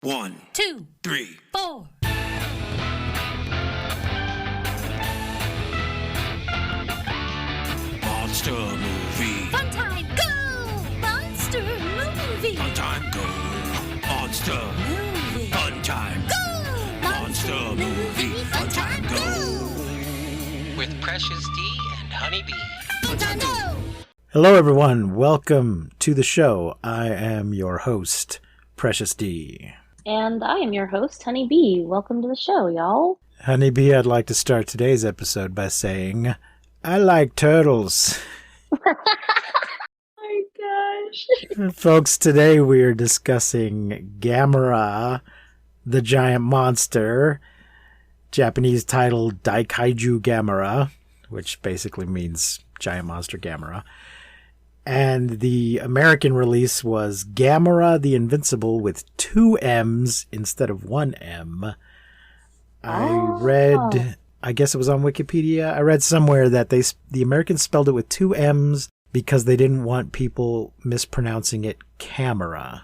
1, 2, 3, 4. Monster movie. Fun time, go! Monster movie. Fun time, go. Monster. Movie. Fun time. Go! Monster movie. Fun time, go. With Precious D and Honeybee. Fun time, go! Hello, everyone. Welcome to the show. I am your host, Precious D. And I am your host, Honeybee. Welcome to the show, y'all. Honeybee, I'd like to start today's episode by saying, I like turtles. Oh my gosh. Folks, today we are discussing Gamera, the giant monster, Japanese title Daikaiju Gamera, which basically means giant monster Gamera. And the American release was Gamera the Invincible with 2 M's instead of 1 M. I read, I guess it was on Wikipedia, I read somewhere that the Americans spelled it with 2 M's because they didn't want people mispronouncing it camera.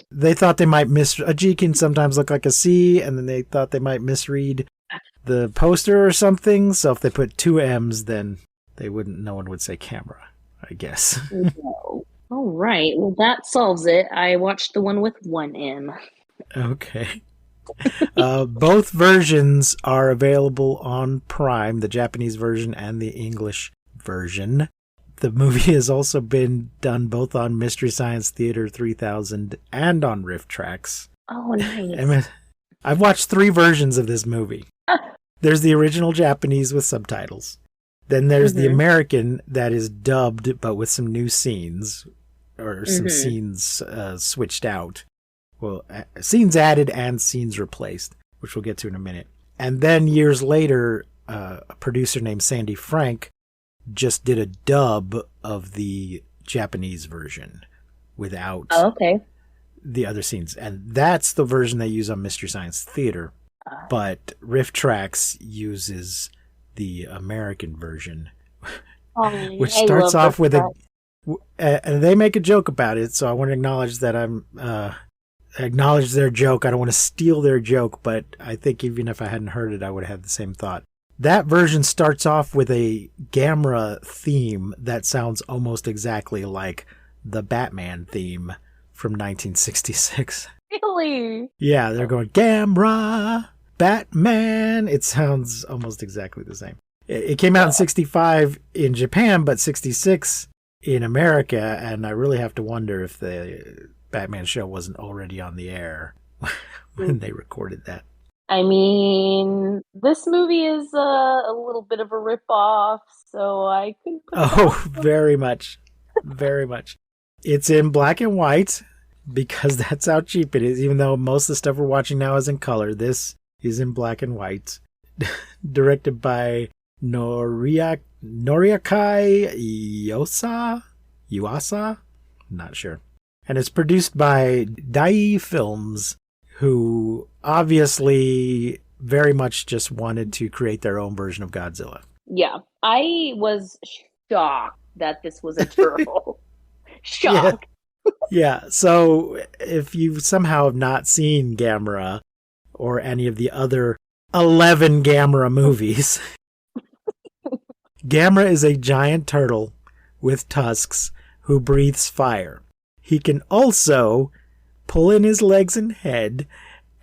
They thought they might a G can sometimes look like a C, and then they thought they might misread the poster or something. So if they put 2 M's, then no one would say camera, I guess. No. All right. Well, that solves it. I watched the one with 1 M. Okay. Both versions are available on Prime, the Japanese version and the English version. The movie has also been done both on Mystery Science Theater 3000 and on Riff Tracks. Oh, nice. I've watched 3 versions of this movie. There's the original Japanese with subtitles. Then there's the American that is dubbed but with some new scenes, or some scenes switched out. Well, scenes added and scenes replaced, which we'll get to in a minute. And then years later, a producer named Sandy Frank just did a dub of the Japanese version without the other scenes. And that's the version they use on Mystery Science Theater. But Riff Tracks uses the American version, which starts off with and they make a joke about it, so I want to acknowledge that acknowledge their joke. I don't want to steal their joke, but I think even if I hadn't heard it, I would have had the same thought. That version starts off with a Gamera theme that sounds almost exactly like the Batman theme from 1966. Really? Yeah, they're going, Gamera, Batman. It sounds almost exactly the same. It came out in 65 in Japan, but 66 in America, and I really have to wonder if the Batman show wasn't already on the air when they recorded that. I mean, this movie is a little bit of a ripoff, so I could... very much. Very much. It's in black and white because that's how cheap it is, even though most of the stuff we're watching now is in color. This is in black and white. Directed by Noriaki Yuasa? Not sure. And it's produced by Dai Films, who obviously very much just wanted to create their own version of Godzilla. Yeah, I was shocked that this was a turtle. Shocked. Yeah, so if you somehow have not seen Gamera or any of the other 11 Gamera movies, Gamera is a giant turtle with tusks who breathes fire. He can also pull in his legs and head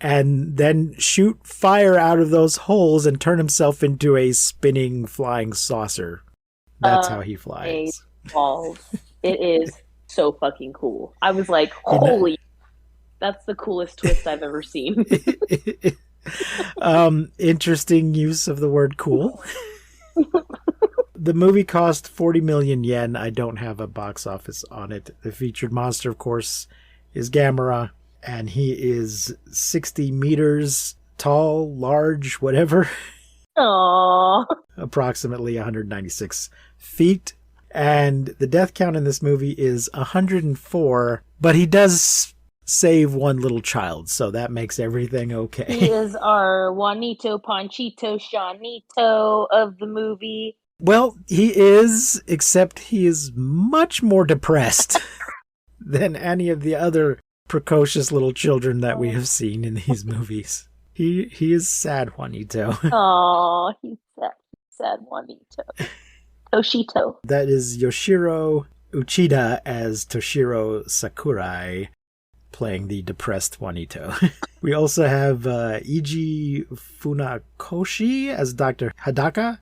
and then shoot fire out of those holes and turn himself into a spinning flying saucer. That's how he flies. It is so fucking cool. I was like, holy, that's the coolest twist I've ever seen. Interesting use of the word cool. The movie cost 40 million yen. I don't have a box office on it. The featured monster, of course, is Gamera, and he is 60 meters tall, large, whatever. Aww. Approximately 196 feet. And the death count in this movie is 104, but he does save one little child, so that makes everything okay. He is our Juanito Panchito Shanito of the movie. Well, he is, except he is much more depressed than any of the other precocious little children that we have seen in these movies. He is sad, Juanito. Oh, he's sad Juanito. Toshito. That is Yoshiro Uchida as Toshiro Sakurai, playing the depressed Juanito. We also have Iji Funakoshi as Dr. Hadaka,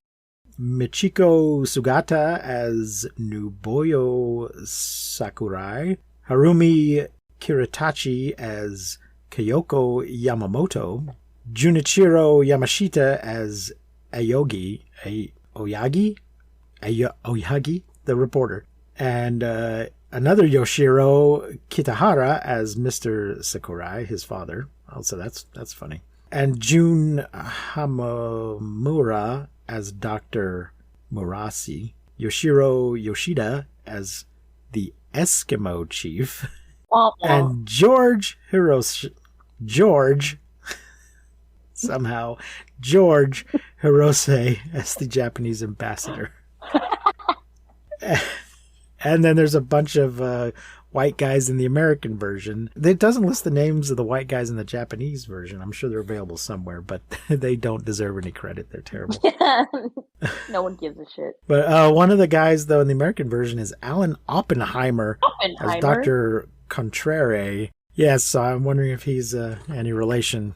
Michiko Sugata as Nuboyo Sakurai, Harumi Kiritachi as Kyoko Yamamoto, Junichiro Yamashita as Oyagi, the reporter, and another Yoshiro Kitahara as Mr. Sakurai, his father. Also, that's funny. And Jun Hamamura as Dr. Murasi, Yoshiro Yoshida as the Eskimo chief, and George Hirose as the Japanese ambassador. And then there's a bunch of white guys in the American version. It doesn't list the names of the white guys in the Japanese version. I'm sure they're available somewhere, but they don't deserve any credit. They're terrible. No one gives a shit. But one of the guys, though, in the American version is Alan Oppenheimer. As Dr. Contrare. Yes, so I'm wondering if he's any relation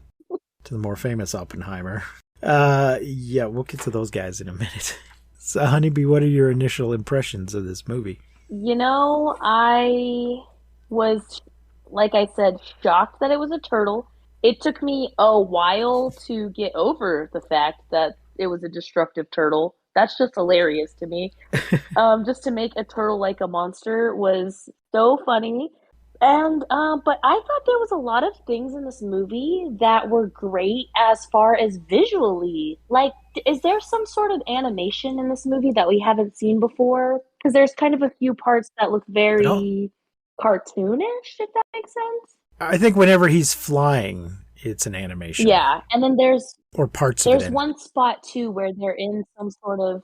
to the more famous Oppenheimer. Yeah, we'll get to those guys in a minute. So, Honeybee, what are your initial impressions of this movie? You know, I was, like I said, shocked that it was a turtle. It took me a while to get over the fact that it was a destructive turtle. That's just hilarious to me. Just to make a turtle like a monster was so funny. And but I thought there was a lot of things in this movie that were great as far as visually. Like, is there some sort of animation in this movie that we haven't seen before? Because there's kind of a few parts that look very cartoonish, if that makes sense. I think whenever he's flying, it's an animation. Yeah, and then there's parts of it. There's one spot too where they're in some sort of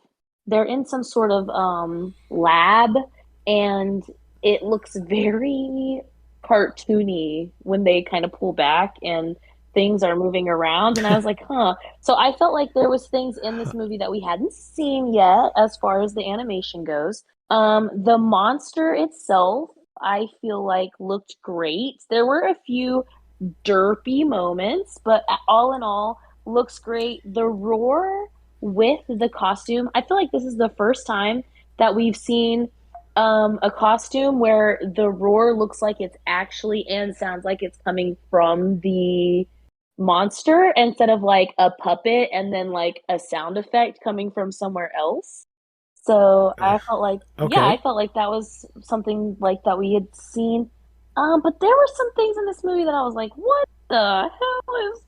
lab, and it looks very cartoony when they kind of pull back and things are moving around. And I was like, huh. So I felt like there was things in this movie that we hadn't seen yet as far as the animation goes. The monster itself, I feel like looked great. There were a few derpy moments, but all in all, looks great. The roar with the costume, I feel like this is the first time that we've seen a costume where the roar looks like it's actually and sounds like it's coming from the monster instead of like a puppet and then like a sound effect coming from somewhere else. So I felt like, I felt like that was something like that we had seen. But there were some things in this movie that I was like, what the hell is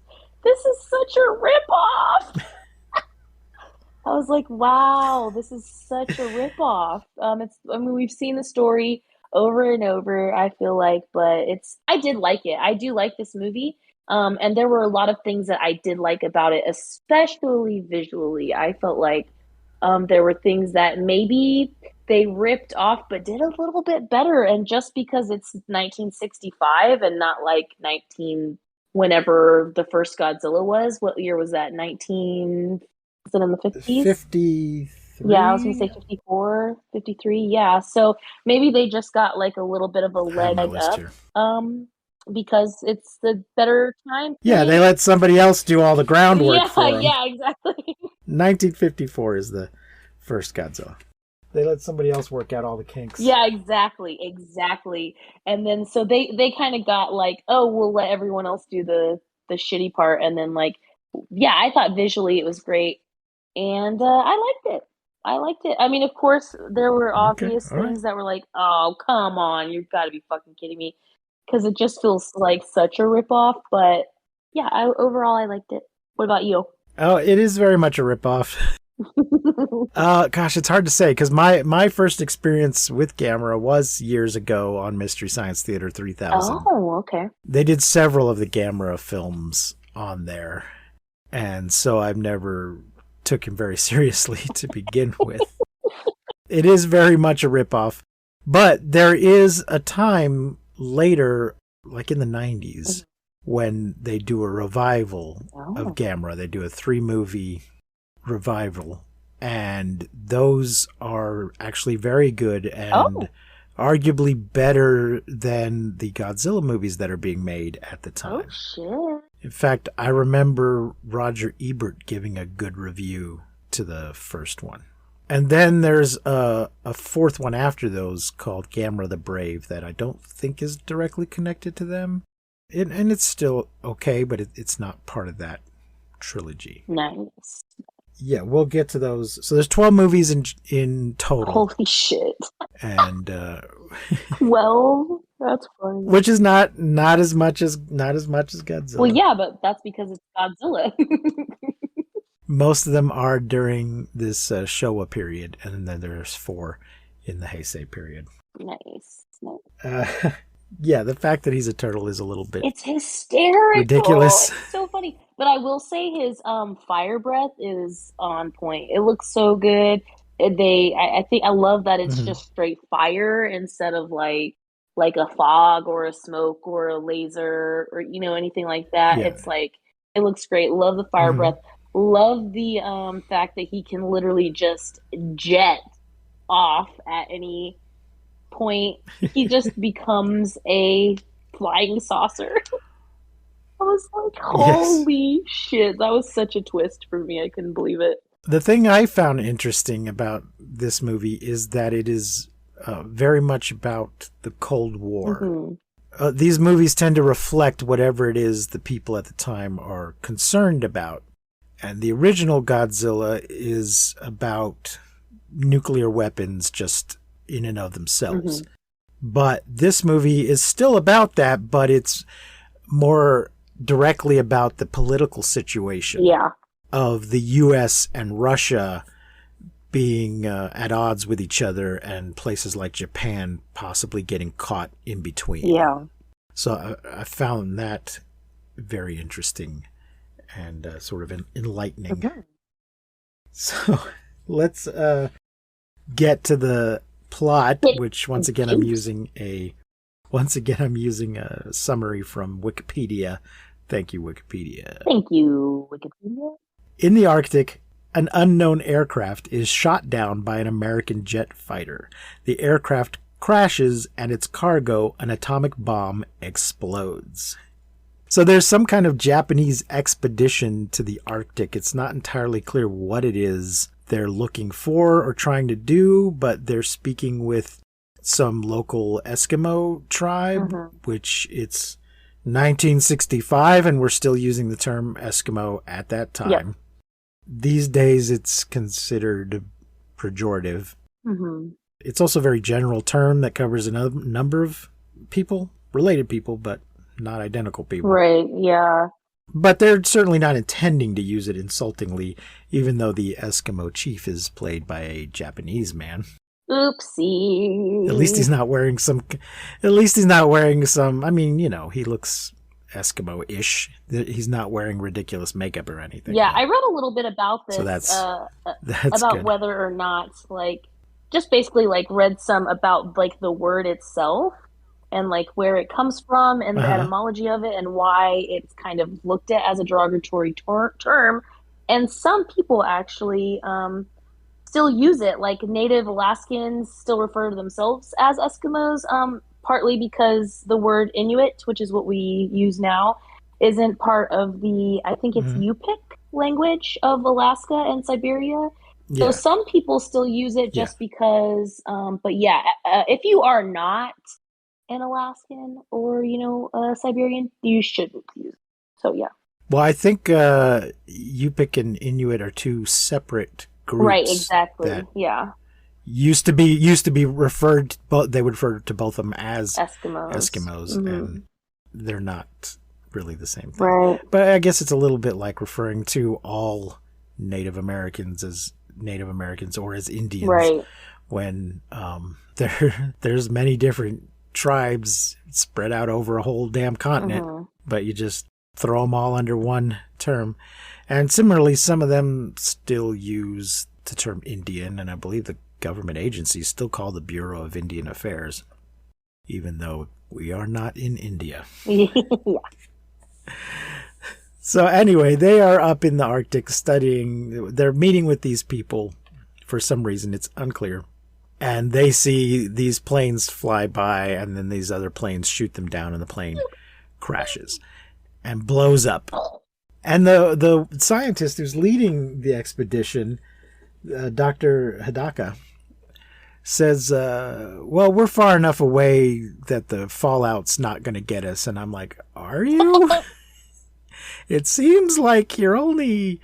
this? Is such a ripoff. I was like, wow, this is such a ripoff. We've seen the story over and over, I feel like, but I did like it. I do like this movie. And there were a lot of things that I did like about it, especially visually. I felt like there were things that maybe they ripped off but did a little bit better. And just because it's 1965 and not like whenever the first Godzilla was, what year was that? Was it in the 50s? 53. Yeah, I was going to say 54, 53. Yeah, so maybe they just got like a little bit of a leg up. Because it's the better time. Yeah, they let somebody else do all the groundwork for them. Yeah, exactly. 1954 is the first Godzilla. They let somebody else work out all the kinks. Yeah, exactly. And then so they kind of got like, oh, we'll let everyone else do the shitty part. And then like, yeah, I thought visually it was great. And I liked it. I mean, of course, there were obvious things that were like, oh, come on, you've got to be fucking kidding me. Because it just feels like such a ripoff. But yeah, overall, I liked it. What about you? Oh, it is very much a ripoff. Gosh, it's hard to say because my first experience with Gamera was years ago on Mystery Science Theater 3000. Oh, okay. They did several of the Gamera films on there. And so I've never took him very seriously to begin with. It is very much a ripoff. But there is a time later like in the 90s, when they do a revival of Gamera. They do a 3-movie revival, and those are actually very good and arguably better than the Godzilla movies that are being made at the time. Oh, shit. In fact, I remember Roger Ebert giving a good review to the first one. And then there's a fourth one after those called Gamera the Brave that I don't think is directly connected to them. And it's still okay, but it's not part of that trilogy. Nice. Yeah, we'll get to those. So there's 12 movies in total. Holy shit. And 12? That's funny. which is not as much as Godzilla. Well, yeah, but that's because it's Godzilla. Most of them are during this Showa period, and then there's 4 in the Heisei period. Nice. Yeah, the fact that he's a turtle is a little bit It's hysterical. ridiculous. It's so funny. But I will say his fire breath is on point. It looks so good. I think I love that it's just straight fire instead of like a fog or a smoke or a laser or anything like that. Yeah. It's like it looks great. Love the fire breath. Love the fact that he can literally just jet off at any point. He just becomes a flying saucer. I was like, holy shit, that was such a twist for me. I couldn't believe it. The thing I found interesting about this movie is that it is very much about the Cold War. These movies tend to reflect whatever it is the people at the time are concerned about. And the original Godzilla is about nuclear weapons just in and of themselves. But this movie is still about that, but it's more directly about the political situation of the U.S. and Russia being at odds with each other and places like Japan possibly getting caught in between. Yeah. So I found that very interesting and sort of enlightening. So let's get to the plot, which once again I'm using a summary from Wikipedia. Thank you, Wikipedia. Thank you, Wikipedia. In the Arctic, an unknown aircraft is shot down by an American jet fighter. The aircraft crashes and its cargo, an atomic bomb, explodes. So there's some kind of Japanese expedition to the Arctic. It's not entirely clear what it is they're looking for or trying to do, but they're speaking with some local Eskimo tribe, which it's 1965, and we're still using the term Eskimo at that time. Yep. These days, it's considered pejorative. It's also a very general term that covers a number of people, related people, but not identical people. Right, yeah. But they're certainly not intending to use it insultingly, even though the Eskimo chief is played by a Japanese man. Oopsie. At least he's not wearing some, I mean, he looks Eskimo-ish. He's not wearing ridiculous makeup or anything. Yeah, I read a little bit about this. So that's about good. whether or not, just basically, read some about, the word itself and, where it comes from and the etymology of it and why it's kind of looked at as a derogatory term. And some people actually still use it. Native Alaskans still refer to themselves as Eskimos, partly because the word Inuit, which is what we use now, isn't part of the, I think it's Yupik language of Alaska and Siberia. So some people still use it just because, but if you are not an Alaskan or, a Siberian, you shouldn't use it. So, yeah. Well, I think Yupik and Inuit are two separate groups. Right, exactly. Yeah. Used to be referred, they would refer to both of them as Eskimos, and they're not really the same thing. Right. But I guess it's a little bit like referring to all Native Americans as Native Americans or as Indians. Right. When there's many different tribes spread out over a whole damn continent, but you just throw them all under one term. And similarly, some of them still use the term Indian, and I believe the government agencies still call the Bureau of Indian Affairs, even though We are not in India. Yeah. So anyway, they are up in the Arctic studying. They're meeting with these people for some reason. It's unclear. And they see these planes fly by, and then these other planes shoot them down, and the plane crashes and blows up. And the scientist who's leading the expedition, Dr. Hidaka, says, well, we're far enough away that the fallout's not going to get us. And I'm like, are you? It seems like you're only,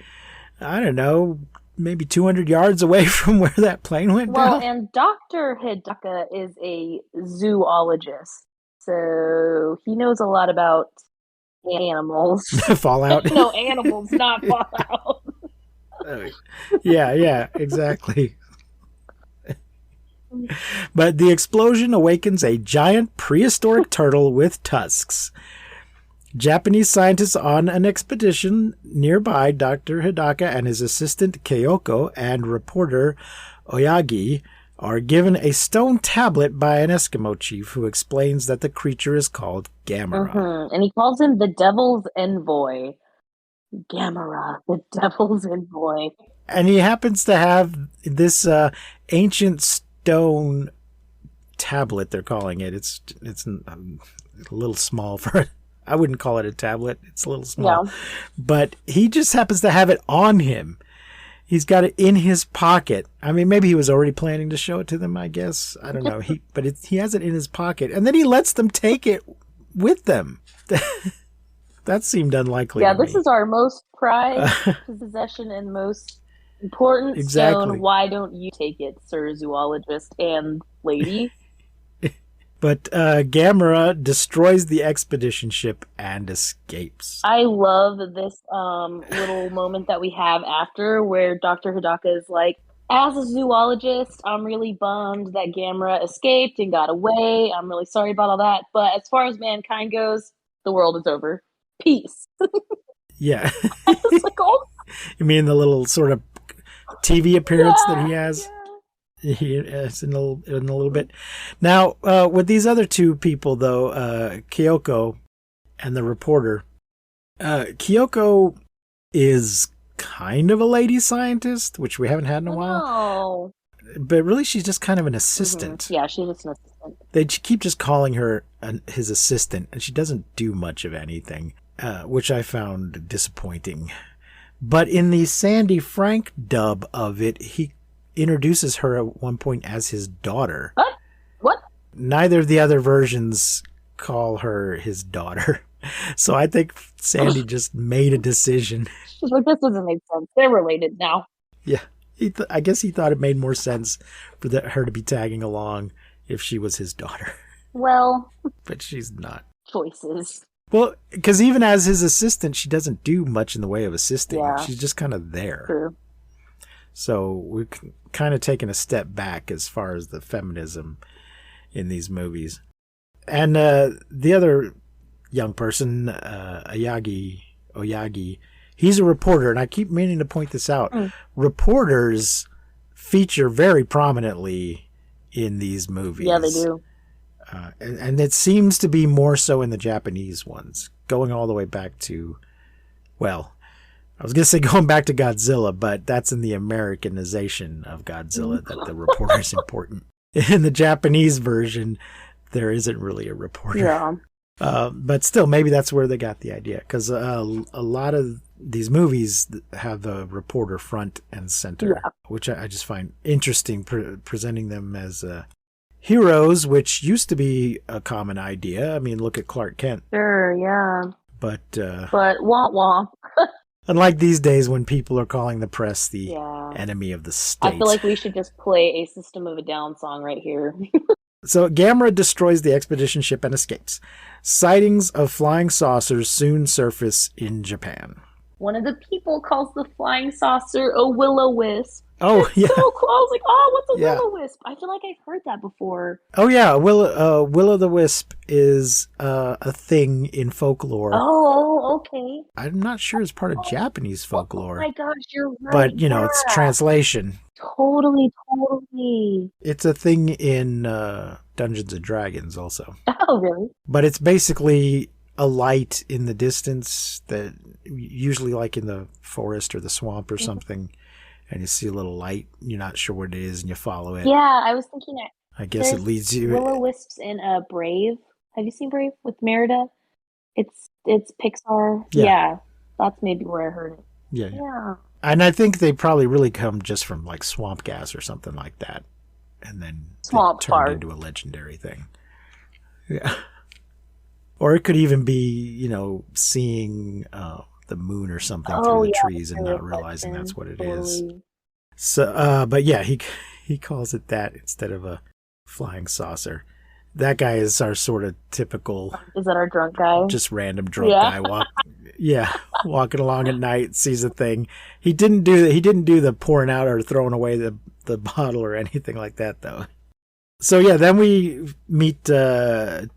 I don't know, maybe 200 yards away from where that plane went down. Well, and Dr. Hidaka is a zoologist, so he knows a lot about animals. Fallout. No, animals, not fallout. Yeah, exactly. But the explosion awakens a giant prehistoric turtle with tusks. Japanese scientists on an expedition nearby, Dr. Hidaka and his assistant Kyoko and reporter Oyagi, are given a stone tablet by an Eskimo chief who explains that the creature is called Gamera. And he calls him the Devil's Envoy. Gamera, the Devil's Envoy. And he happens to have this ancient stone tablet, they're calling it. It's a little small for it. I wouldn't call it a tablet. It's a little small. Yeah. But he just happens to have it on him. He's got it in his pocket. I mean, maybe he was already planning to show it to them, I guess. I don't know. He has it in his pocket. And then he lets them take it with them. That seemed unlikely. Yeah, this is our most prized possession and most important stone. Why don't you take it, sir zoologist and lady? But Gamera destroys the expedition ship and escapes. I love this little moment that we have after where Dr. Hidaka is like, as a zoologist, I'm really bummed that Gamera escaped and got away. I'm really sorry about all that. But as far as mankind goes, the world is over. Peace. Yeah. I was like, oh. You mean the little sort of TV appearance that he has? Yeah. Yes, in a little bit. Now, with these other two people, though, Kyoko and the reporter, Kyoko is kind of a lady scientist, which we haven't had in a while. But really, she's just kind of an assistant. Yeah, she's just an assistant. They keep just calling her his assistant, and she doesn't do much of anything, which I found disappointing. But in the Sandy Frank dub of it, he introduces her at one point as his daughter. What? Neither of the other versions call her his daughter. So I think Sandy just made a decision. She's like, this doesn't make sense. They're related now. Yeah. I guess he thought it made more sense for her to be tagging along if she was his daughter. Well. But she's not. Choices. Well, because even as his assistant, she doesn't do much in the way of assisting. Yeah. She's just kind of there. True. So we're kind of taking a step back as far as the feminism in these movies. And the other young person, Oyagi, he's a reporter, and I keep meaning to point this out. Reporters feature very prominently in these movies. Yeah, they do. And it seems to be more so in the Japanese ones, going all the way back to, well, I was going to say going back to Godzilla, but that's in the Americanization of Godzilla that the reporter is important. In the Japanese version, there isn't really a reporter. Yeah. But still, maybe that's where they got the idea, because a lot of these movies have the reporter front and center, which I just find interesting, presenting them as heroes, which used to be a common idea. I mean, look at Clark Kent. Sure, yeah. But wah-wah. Unlike these days when people are calling the press the enemy of the state. I feel like we should just play a System of a Down song right here. So Gamera destroys the expedition ship and escapes. Sightings of flying saucers soon surface in Japan. One of the people calls the flying saucer a will-o-wisp. Oh, yeah. So cool. I was like, oh, what's a Yeah. will-o-wisp? I feel like I've heard that before. Oh, yeah. Will o' the Wisp is a thing in folklore. Oh, okay. I'm not sure it's part of Japanese Oh folklore, my gosh, you're right. but, it's yeah. translation. Totally. It's a thing in Dungeons and Dragons also. Oh, really? But it's basically a light in the distance that usually like in the forest or the swamp or something, and you see a little light, you're not sure what it is, and you follow it. Yeah, I was thinking I guess it leads you. will-o-wisps in Brave. Have you seen Brave with Merida? It's Pixar. Yeah. Yeah, that's maybe where I heard it. Yeah. Yeah. And I think they probably really come just from like swamp gas or something like that, and then Swamp turned fart. into a legendary thing. Yeah. Or it could even be, seeing the moon or something through the trees and not realizing that's what it is. So, but yeah, he calls it that instead of a flying saucer. That guy is our sort of typical. Is that our drunk guy? Just random drunk guy walking along at night, sees a thing. He didn't do the pouring out or throwing away the bottle or anything like that though. So yeah, then we meet Toshio,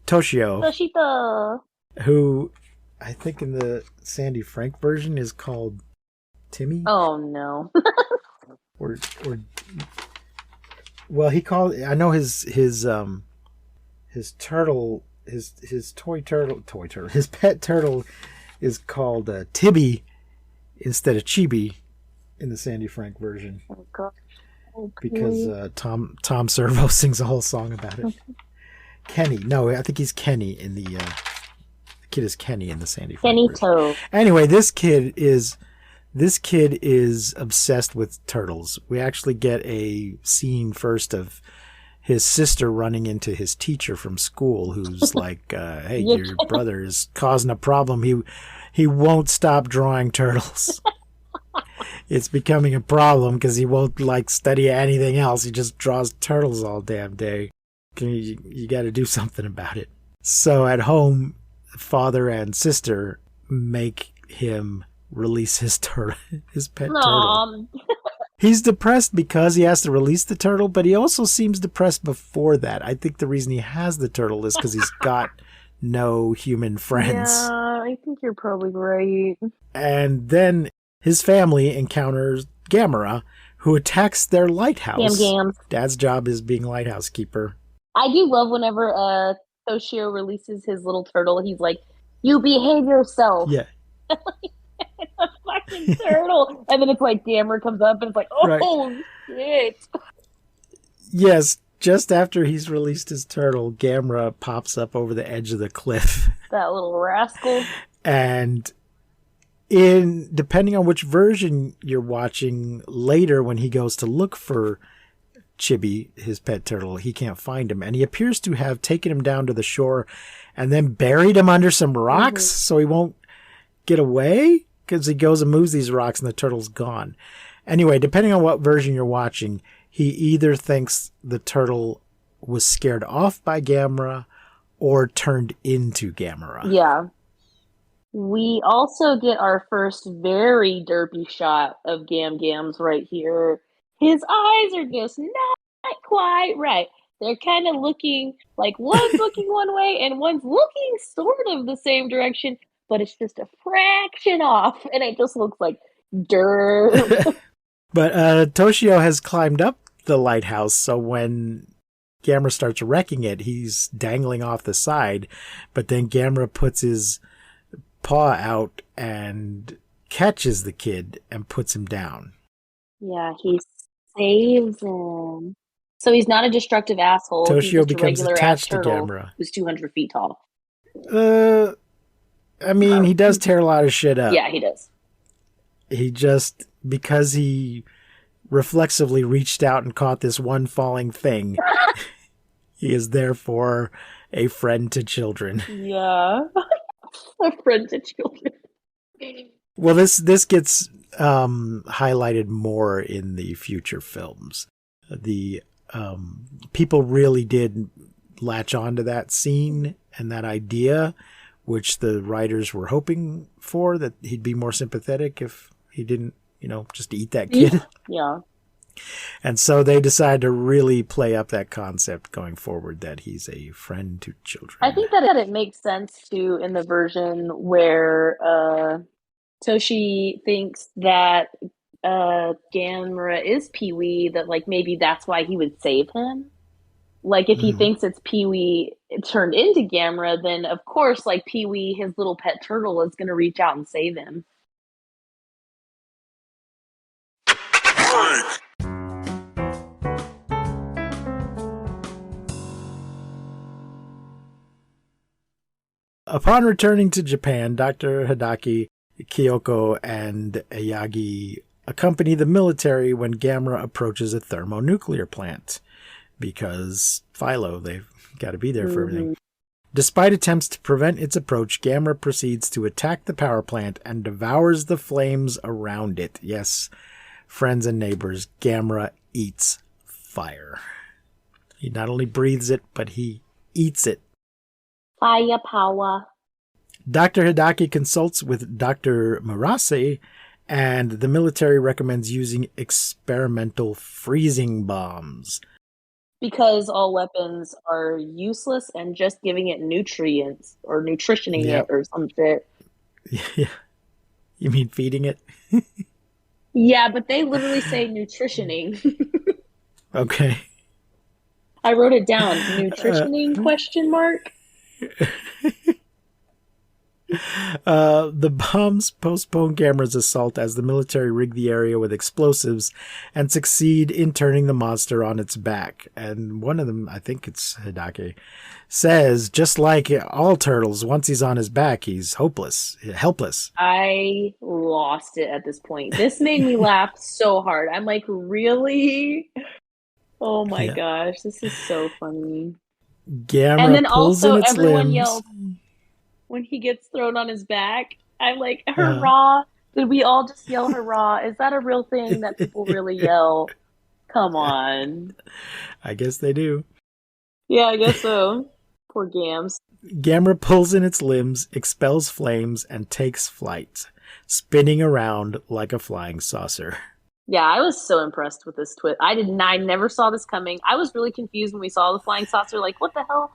Toshito, who I think in the Sandy Frank version is called Timmy. Oh no. or well, I know his turtle, his toy turtle, his pet turtle is called Tibby instead of Chibi in the Sandy Frank version. Oh gosh. Okay. Because Tom Servo sings a whole song about it. Kenny, no, I think he's Kenny in the kid is Kenny in the Sandy Frank Kenny version. Toe. Anyway, this kid is obsessed with turtles. We actually get a scene first of his sister running into his teacher from school, who's like, "Hey, your brother is causing a problem. He won't stop drawing turtles. It's becoming a problem because he won't study anything else. He just draws turtles all damn day. You got to do something about it." So at home, father and sister make him release his pet turtle. He's depressed because he has to release the turtle, but he also seems depressed before that. I think the reason he has the turtle is because he's got no human friends. Yeah, I think you're probably right. And then his family encounters Gamera, who attacks their lighthouse. Gams. Dad's job is being lighthouse keeper. I do love whenever Toshio releases his little turtle, he's like, "You behave yourself." Yeah. A fucking turtle. And then it's like Gamera comes up and it's like, oh, shit. Yes, just after he's released his turtle, Gamera pops up over the edge of the cliff. That little rascal. And depending on which version you're watching, later when he goes to look for Chibi, his pet turtle, he can't find him. And he appears to have taken him down to the shore and then buried him under some rocks so he won't get away, because he goes and moves these rocks and the turtle's gone. Anyway, depending on what version you're watching, he either thinks the turtle was scared off by Gamera or turned into Gamera. Yeah. We also get our first very derpy shot of Gam's right here. His eyes are just not quite right. They're kind of looking like one's looking one way and one's looking sort of the same direction, but it's just a fraction off, and it just looks like dirt. But Toshio has climbed up the lighthouse, so when Gamera starts wrecking it, he's dangling off the side, but then Gamera puts his paw out and catches the kid and puts him down. Yeah, he saves him. So he's not a destructive asshole. Toshio becomes attached to Gamera, who's 200 feet tall. I mean, he does tear a lot of shit up. Yeah, he does. He just, because he reflexively reached out and caught this one falling thing, he is therefore a friend to children. Yeah. A friend to children. Well, this gets highlighted more in the future films. The people really did latch onto that scene and that idea, which the writers were hoping for, that he'd be more sympathetic if he didn't, just eat that kid. Yeah. And so they decide to really play up that concept going forward, that he's a friend to children. I think that it makes sense too in the version where Toshi thinks that Gamera is Pee-wee, that like maybe that's why he would save him. Like if he thinks it's Pee-wee turned into Gamera, then of course like Pee-wee, his little pet turtle, is going to reach out and save him. Upon returning to Japan, Dr. Hidaki, Kyoko, and Ayagi accompany the military when Gamera approaches a thermonuclear plant. Because Philo, they've got to be there for everything. Despite attempts to prevent its approach, Gamera proceeds to attack the power plant and devours the flames around it. Yes, friends and neighbors, Gamera eats fire. He not only breathes it, but he eats it. Fire power. Dr. Hidaki consults with Dr. Murase, and the military recommends using experimental freezing bombs. Because all weapons are useless and just giving it nutrients or nutritioning it or some shit. Yeah. You mean feeding it? Yeah, but they literally say nutritioning. Okay. I wrote it down. Nutritioning question mark? The bombs postpone Gamera's assault as the military rig the area with explosives and succeed in turning the monster on its back. And one of them, I think it's Hidaki, says, just like all turtles, once he's on his back, he's helpless. I lost it at this point. This made me laugh so hard. I'm like, really? Oh my gosh, this is so funny. Gamera and then pulls also in its everyone limbs. yells when he gets thrown on his back. I'm like, hurrah! Did we all just yell hurrah? Is that a real thing that people really yell? Come on. I guess they do. Yeah, I guess so. Poor Gams. Gamera pulls in its limbs, expels flames, and takes flight, spinning around like a flying saucer. Yeah, I was so impressed with this twist. I never saw this coming. I was really confused when we saw the flying saucer. Like, what the hell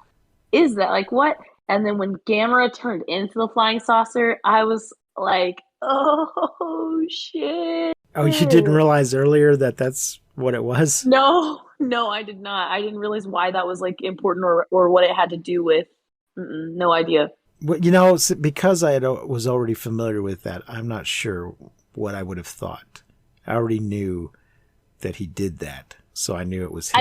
is that? Like, what? And then when Gamera turned into the flying saucer, I was like, oh, shit. Oh, you didn't realize earlier that that's what it was? No, I did not. I didn't realize why that was, like, important or what it had to do with. No idea. Well, you know, because I was already familiar with that, I'm not sure what I would have thought. I already knew that he did that, so I knew it was him.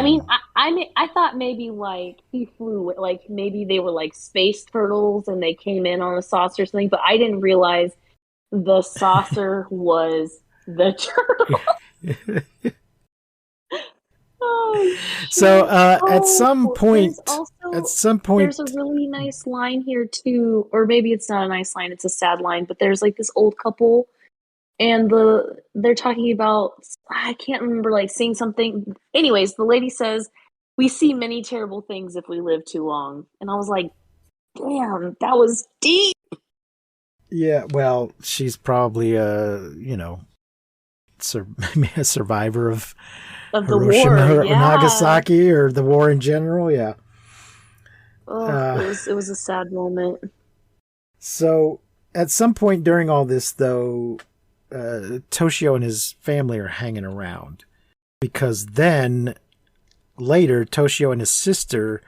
I mean, I thought maybe like he flew, like maybe they were like space turtles and they came in on a saucer or something, but I didn't realize the saucer was the turtle. Oh, shit. So at some point, there's a really nice line here too, or maybe it's not a nice line; it's a sad line. But there's like this old couple. And they're talking about, I can't remember, like, saying something. Anyways, the lady says, we see many terrible things if we live too long. And I was like, damn, that was deep. Yeah, well, she's probably a survivor of the Hiroshima war, or Nagasaki, or the war in general, yeah. Oh, it was a sad moment. So, at some point during all this, though, Toshio and his family are hanging around, because then later Toshio and his sister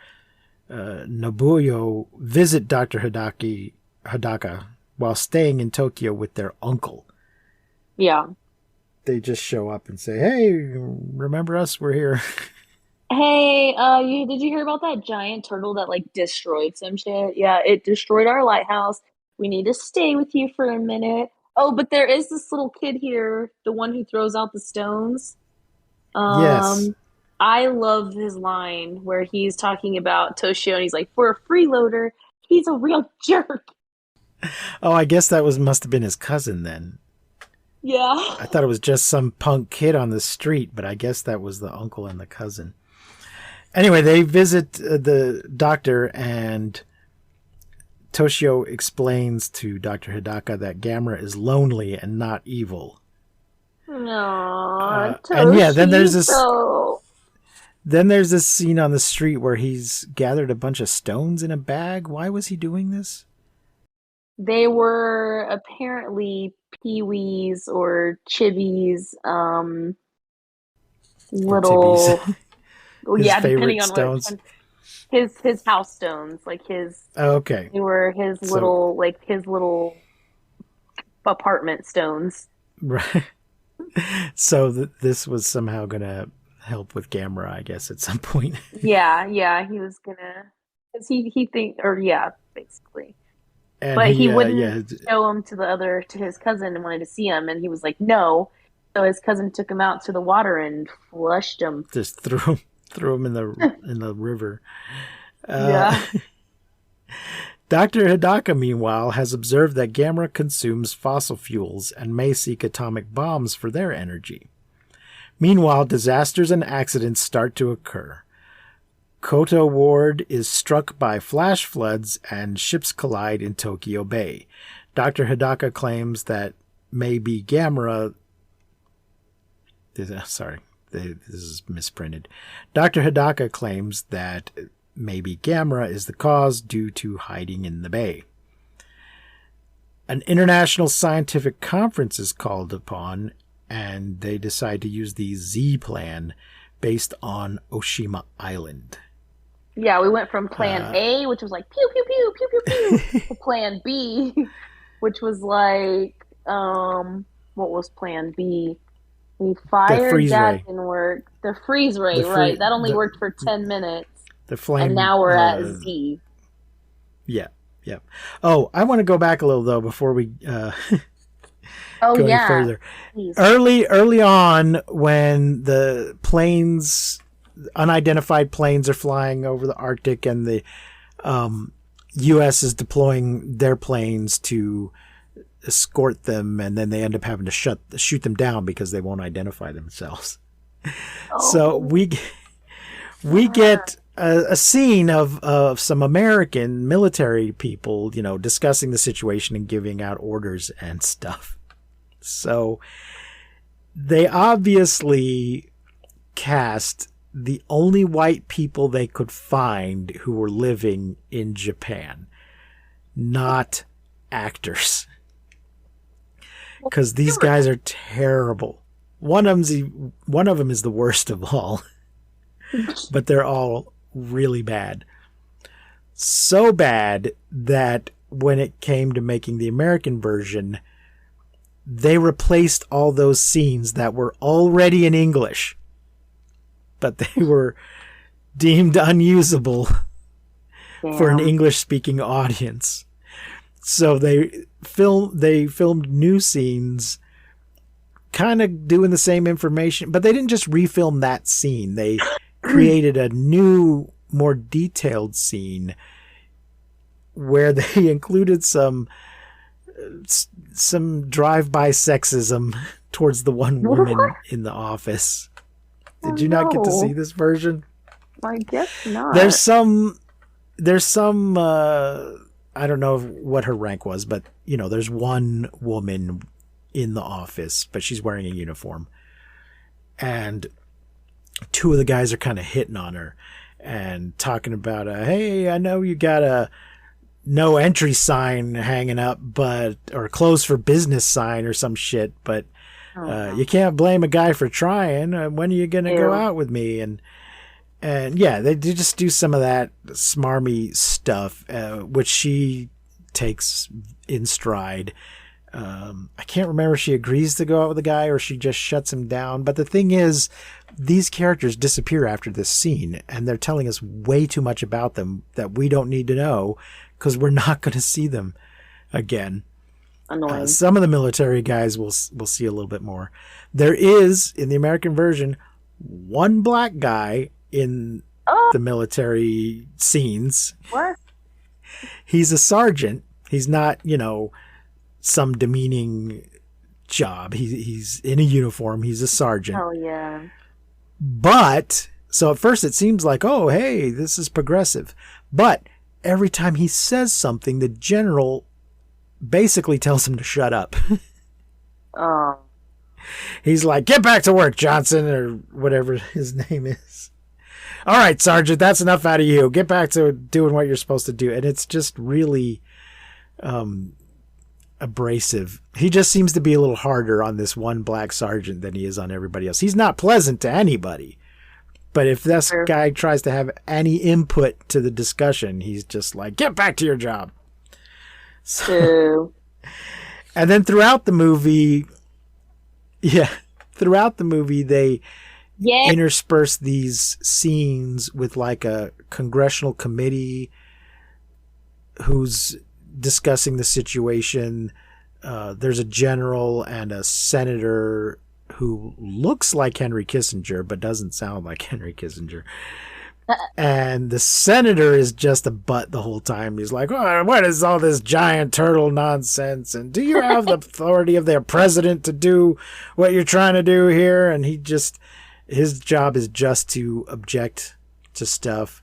Nobuyo visit Dr. Hidaka while staying in Tokyo with their uncle. Yeah. They just show up and say, hey, remember us? We're here. Hey, did you hear about that giant turtle that like destroyed some shit? Yeah, it destroyed our lighthouse. We need to stay with you for a minute. Oh, but there is this little kid here, the one who throws out the stones. Yes. I love his line where he's talking about Toshio and he's like, for a freeloader, he's a real jerk. Oh, I guess that must have been his cousin then. Yeah. I thought it was just some punk kid on the street, but I guess that was the uncle and the cousin. Anyway, they visit the doctor, and Toshio explains to Dr. Hidaka that Gamera is lonely and not evil. No, and yeah, then there's Toshito. this scene on the street where he's gathered a bunch of stones in a bag. Why was he doing this? They were apparently Pee-wee's or Chibi's Or Tibby's. little well, His yeah, favorite depending on stones. which one. His house stones, like his Oh, okay. they were So- his little apartment stones. Right. So this was somehow going to help with Gamera, I guess, at some point. Yeah, he was gonna because he think or yeah, basically. And But he yeah, wouldn't show him to his cousin and wanted to see him, and he was like, no. So his cousin took him out to the water and flushed him. just threw him in the river. Yeah. Dr. Hidaka, meanwhile, has observed that Gamera consumes fossil fuels and may seek atomic bombs for their energy. Meanwhile, disasters and accidents start to occur. Koto Ward is struck by flash floods and ships collide in Tokyo Bay. Dr. Hidaka claims that maybe Gamera... Sorry, this is misprinted. Dr. Hidaka claims that maybe Gamera is the cause due to hiding in the bay. An international scientific conference is called upon, and they decide to use the Z plan based on Oshima Island. Yeah, we went from plan A, which was like pew pew pew pew pew pew, to plan B, which was like what was plan B? We fired freeze that ray. didn't work. The freeze ray, right? That only worked for 10 minutes. The flame. And now we're at Z. Yeah. Oh, I want to go back a little though before we Oh go any yeah. further. Please. Early on, when the unidentified planes are flying over the Arctic, and the U.S. is deploying their planes to escort them, and then they end up having to shoot them down because they won't identify themselves. So we get a scene of some American military people, discussing the situation and giving out orders and stuff. So they obviously cast the only white people they could find who were living in Japan, not actors. Because these guys are terrible. One of them is the worst of all, but they're all really bad. So bad that when it came to making the American version, they replaced all those scenes that were already in English, but they were deemed unusable for an English-speaking audience. So they filmed new scenes, kind of doing the same information, but they didn't just refilm that scene. They created a new, more detailed scene where they included some drive-by sexism towards the one woman in the office. Did you not get to see this version? I guess not. There's some I don't know what her rank was, but there's one woman in the office, but she's wearing a uniform, and two of the guys are kind of hitting on her and talking about hey, I know you got a no entry sign hanging up, or closed for business sign or some shit, but you can't blame a guy for trying. When are you gonna go out with me? And yeah, they just do some of that smarmy stuff, which she takes in stride. I can't remember if she agrees to go out with the guy or she just shuts him down. But the thing is, these characters disappear after this scene, and they're telling us way too much about them that we don't need to know because we're not going to see them again. Annoying. Some of the military guys we'll see a little bit more. There is, in the American version, one black guy in the military scenes. What? He's a sergeant. He's not, some demeaning job. He's in a uniform. He's a sergeant. Oh, yeah. But, so at first it seems like, oh, hey, this is progressive. But every time he says something, the general basically tells him to shut up. Oh. He's like, get back to work, Johnson, or whatever his name is. All right, Sergeant, that's enough out of you. Get back to doing what you're supposed to do. And it's just really abrasive. He just seems to be a little harder on this one black sergeant than he is on everybody else. He's not pleasant to anybody. But if this guy tries to have any input to the discussion, he's just like, get back to your job. So, and then throughout the movie, they intersperse these scenes with like a congressional committee who's discussing the situation. There's a general and a senator who looks like Henry Kissinger but doesn't sound like Henry Kissinger. And the senator is just a butt the whole time. He's like, oh, what is all this giant turtle nonsense? And do you have the authority of their president to do what you're trying to do here? And his job is just to object to stuff.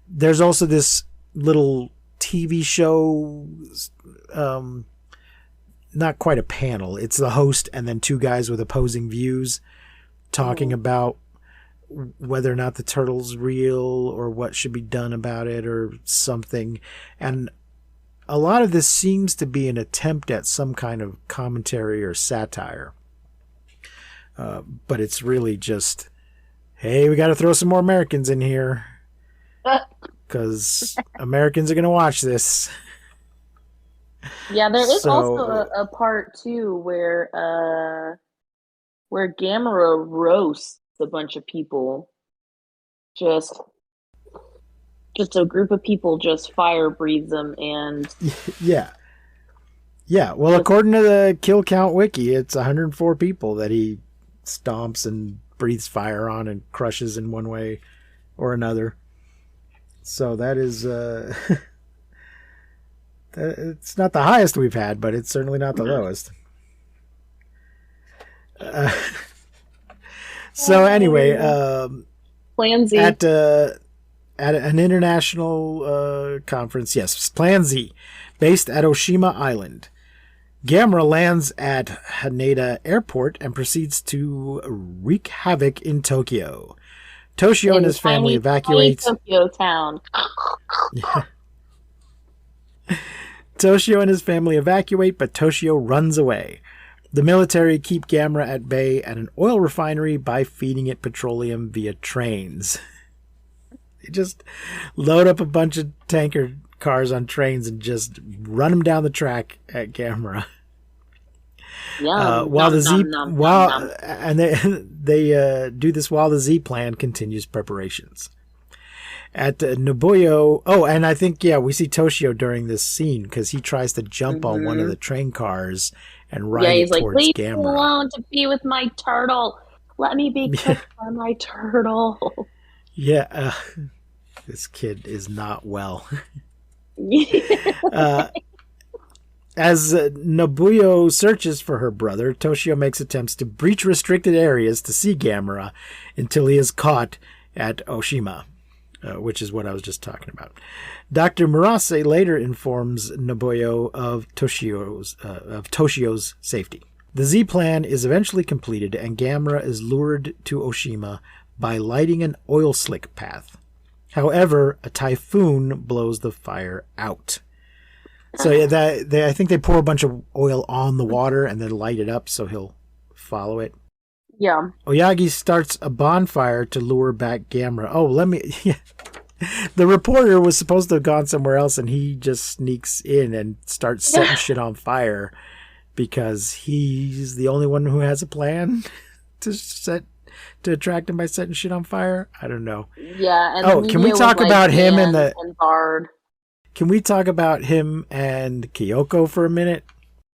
There's also this little TV show, not quite a panel. It's the host and then two guys with opposing views talking about whether or not the turtle's real or what should be done about it or something. And a lot of this seems to be an attempt at some kind of commentary or satire. But it's really just, hey, we got to throw some more Americans in here because Americans are going to watch this. Yeah, there is also a part too where Gamera roasts a bunch of people. Just a group of people just fire breathes them and yeah. Well, according to the kill count wiki, it's 104 people that he stomps and breathes fire on and crushes in one way or another. So that is it's not the highest we've had, but it's certainly not the lowest. So anyway, Plan Z. At an international conference, yes, Plan Z, based at Oshima Island, Gamera lands at Haneda Airport and proceeds to wreak havoc in Tokyo. Toshio and his family evacuate Tokyo town. Yeah. Toshio and his family evacuate, but Toshio runs away. The military keep Gamera at bay at an oil refinery by feeding it petroleum via trains. They just load up a bunch of tanker cars on trains and just run them down the track at Gamera. While they do this while the Z plan continues preparations. At Nobuyo, and I think, we see Toshio during this scene because he tries to jump on one of the train cars and ride it towards Gamera. Gamera. Leave me alone to be with my turtle. Let me be cooked by my turtle. Yeah, this kid is not well. As Nobuyo searches for her brother, Toshio makes attempts to breach restricted areas to see Gamera until he is caught at Oshima. Which is what I was just talking about. Dr. Murase later informs Nobuyo of Toshio's safety. The Z plan is eventually completed, and Gamera is lured to Oshima by lighting an oil slick path. However, a typhoon blows the fire out. So I think they pour a bunch of oil on the water and then light it up so he'll follow it. Yeah. Oyagi starts a bonfire to lure back Gamera. The reporter was supposed to have gone somewhere else, and he just sneaks in and starts setting shit on fire because he's the only one who has a plan to attract him by setting shit on fire. I don't know. Yeah. And can we talk about him and Bard? Can we talk about him and Kyoko for a minute?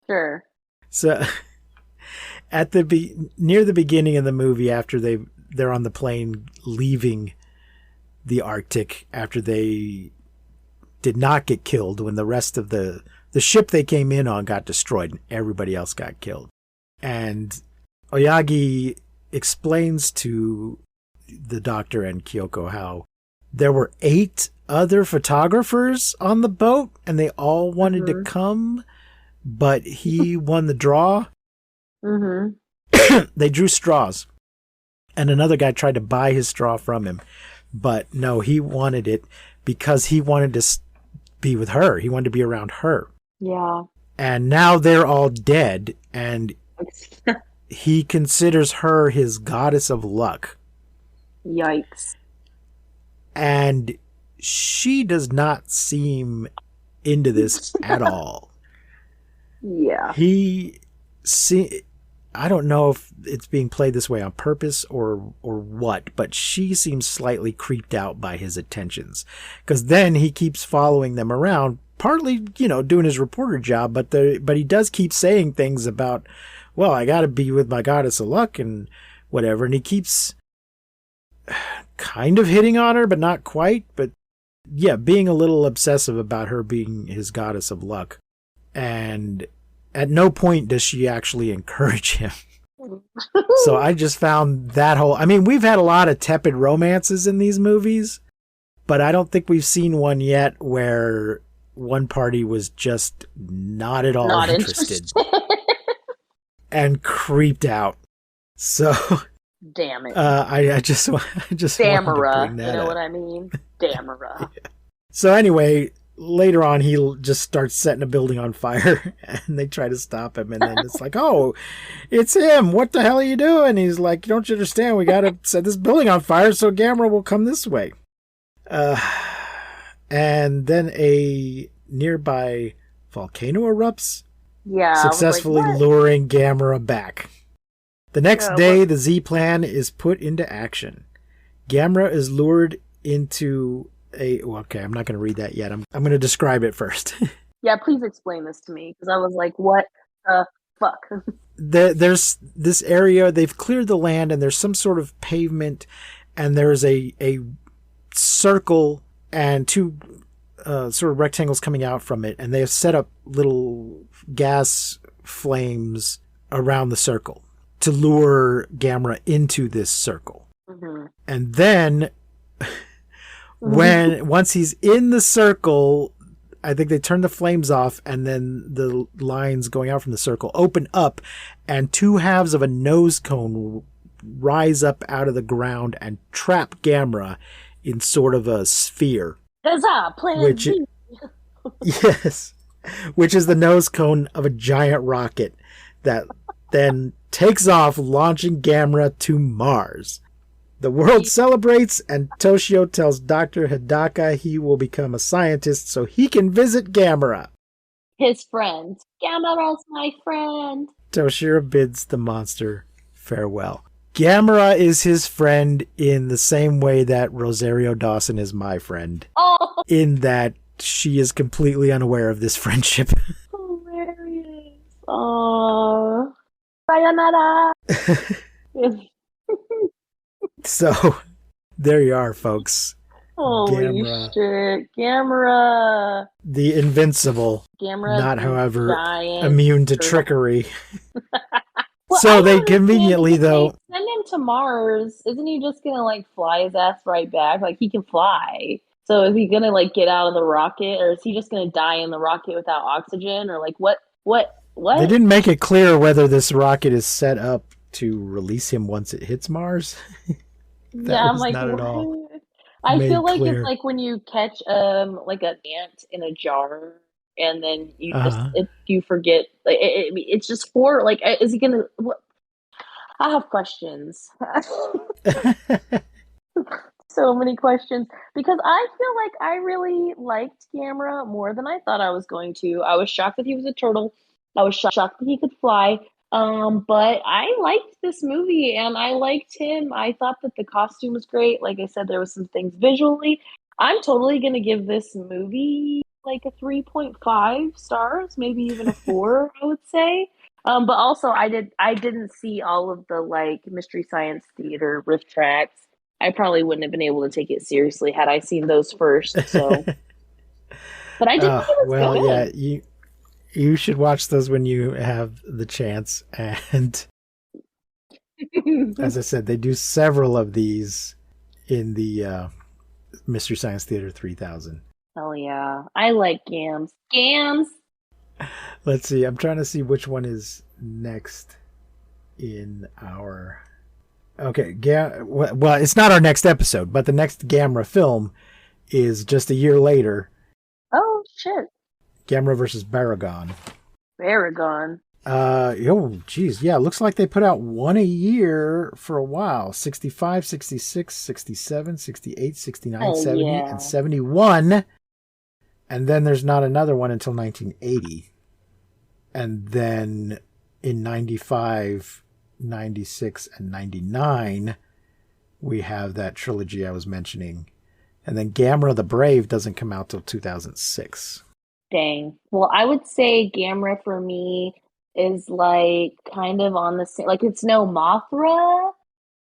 Sure. So, at near the beginning of the movie, after they're on the plane leaving the Arctic, after they did not get killed when the rest of the ship they came in on got destroyed and everybody else got killed, and Oyagi explains to the doctor and Kyoko how there were 8 other photographers on the boat and they all wanted to come, but he won the draw. Mm-hmm. they drew straws, and another guy tried to buy his straw from him, but no, he wanted it because he wanted to be with her. He wanted to be around her. Yeah. And now they're all dead, and he considers her his goddess of luck. Yikes. And she does not seem into this at all. Yeah. I don't know if it's being played this way on purpose or what, but she seems slightly creeped out by his attentions. Because then he keeps following them around, partly, doing his reporter job, but he does keep saying things about, well, I got to be with my goddess of luck and whatever. And he keeps kind of hitting on her, but not quite. But yeah, being a little obsessive about her being his goddess of luck. And at no point does she actually encourage him. So I just found that we've had a lot of tepid romances in these movies, but I don't think we've seen one yet where one party was just not at all interested and creeped out. So damn it. I just Gamera, wanted to bring that you know up. what I mean? Gamera. Yeah. So anyway, later on, he just starts setting a building on fire, and they try to stop him, and then it's like, oh, it's him. What the hell are you doing? He's like, don't you understand? We got to set this building on fire so Gamera will come this way. And then a nearby volcano erupts, successfully luring Gamera back. The next day, the Z-Plan is put into action. Gamera is lured into okay, I'm not going to read that yet. I'm going to describe it first. Yeah, please explain this to me, because I was like, what the fuck? There's this area, they've cleared the land, and there's some sort of pavement, and there's a circle and two sort of rectangles coming out from it, and they have set up little gas flames around the circle to lure Gamera into this circle. Mm-hmm. And then once he's in the circle, I think they turn the flames off, and then the lines going out from the circle open up, and two halves of a nose cone rise up out of the ground and trap Gamera in sort of a sphere. Huzzah, plan B. Yes, which is the nose cone of a giant rocket that then takes off, launching Gamera to Mars. The world celebrates, and Toshio tells Dr. Hidaka he will become a scientist so he can visit Gamera. His friend. Gamera's my friend. Toshiro bids the monster farewell. Gamera is his friend in the same way that Rosario Dawson is my friend. Oh, In that she is completely unaware of this friendship. hilarious. Oh, sayonara. So, there you are, folks. Holy Gamera. shit. Gamera. The invincible. Gamera. Not, however, giant immune to turtle. trickery. Well, So I they don't understand, conveniently, because though... they send him to Mars. Isn't he just gonna fly his ass right back? He can fly. So is he gonna get out of the rocket, or is he just gonna die in the rocket without oxygen, or what? They didn't make it clear whether this rocket is set up to release him once it hits Mars. Yeah, I'm was not at what? all I made feel like clear. it's like when you catch an ant in a jar, and then you you forget. It's just for is he gonna? What? I have questions. So many questions, because I feel like I really liked Gamera more than I thought I was going to. I was shocked that he was a turtle. I was shocked that he could fly. But I liked this movie, and I liked him. I thought that the costume was great. Like I said, there was some things visually. I'm totally gonna give this movie a 3.5 stars, maybe even a 4, I would say. But also I didn't see all of the Mystery Science Theater riff tracks. I probably wouldn't have been able to take it seriously had I seen those first. So, but I did think it was well, good. yeah, you should watch those when you have the chance. And as I said, they do several of these in the Mystery Science Theater 3000. Hell yeah. I like Gams. Gams! Let's see. I'm trying to see which one is next. in our... Okay, well, it's not our next episode, but the next Gamera film is just a year later. Oh, shit. Gamera versus Baragon. Baragon. Geez. Yeah, looks like they put out one a year for a while. 65, 66, 67, 68, 69, 70, yeah. and 71. And then there's not another one until 1980. And then in 95, 96, and 99, we have that trilogy I was mentioning. And then Gamera the Brave doesn't come out till 2006. Dang. Well, I would say Gamera for me is like kind of on the same, like it's no Mothra,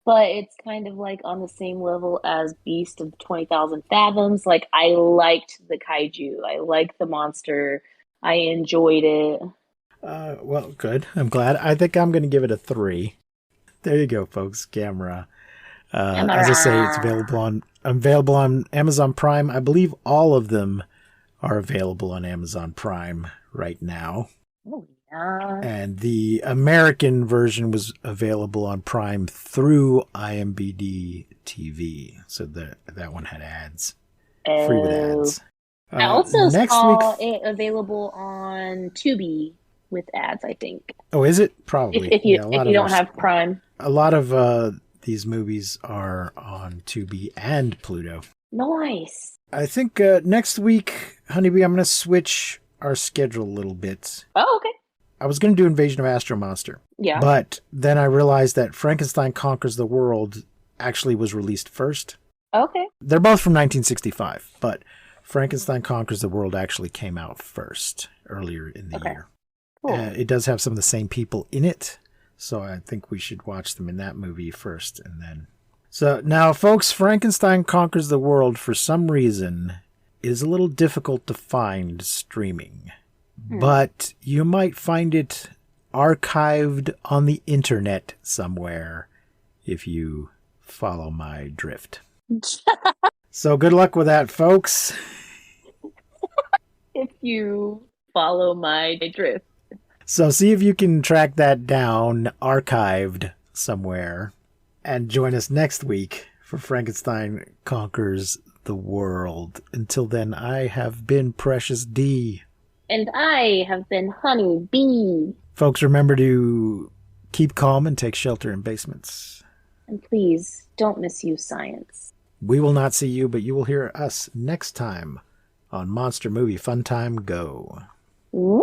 but it's kind of like on the same level as Beast of 20,000 Fathoms. Like I liked the kaiju. I liked the monster. I enjoyed it. Well, good. I'm glad. I think I'm going to give it a 3. There you go, folks. Gamera. As I say, it's available on Amazon Prime. I believe all of them are available on Amazon Prime right now. Oh, yeah. And the American version was available on Prime through IMBD TV. So that one had ads. Free with ads. I also next saw week... it available on Tubi with ads, I think. Oh, is it? Probably. If you don't have Prime. A lot of these movies are on Tubi and Pluto. Nice. I think next week, Honeybee, I'm going to switch our schedule a little bit. Oh, okay. I was going to do Invasion of Astro Monster. Yeah. But then I realized that Frankenstein Conquers the World actually was released first. Okay. They're both from 1965, but Frankenstein Conquers the World actually came out first, earlier in the year. Cool. It does have some of the same people in it, so I think we should watch them in that movie first, and then... So now, folks, Frankenstein Conquers the World, for some reason, is a little difficult to find streaming. But you might find it archived on the internet somewhere if you follow my drift. So good luck with that, folks. If you follow my drift. So see if you can track that down, archived somewhere. And join us next week for Frankenstein Conquers the World. Until then, I have been Precious D. And I have been Honey Bee. Folks, remember to keep calm and take shelter in basements. And please, don't misuse science. We will not see you, but you will hear us next time on Monster Movie Fun Time Go. Woo!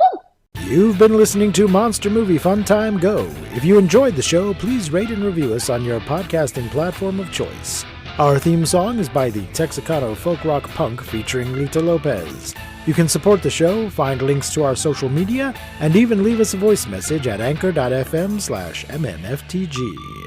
You've been listening to Monster Movie Fun Time Go. If you enjoyed the show, please rate and review us on your podcasting platform of choice. Our theme song is by the Texicano folk rock punk featuring Lita Lopez. You can support the show, find links to our social media, and even leave us a voice message at anchor.fm/MNFTG.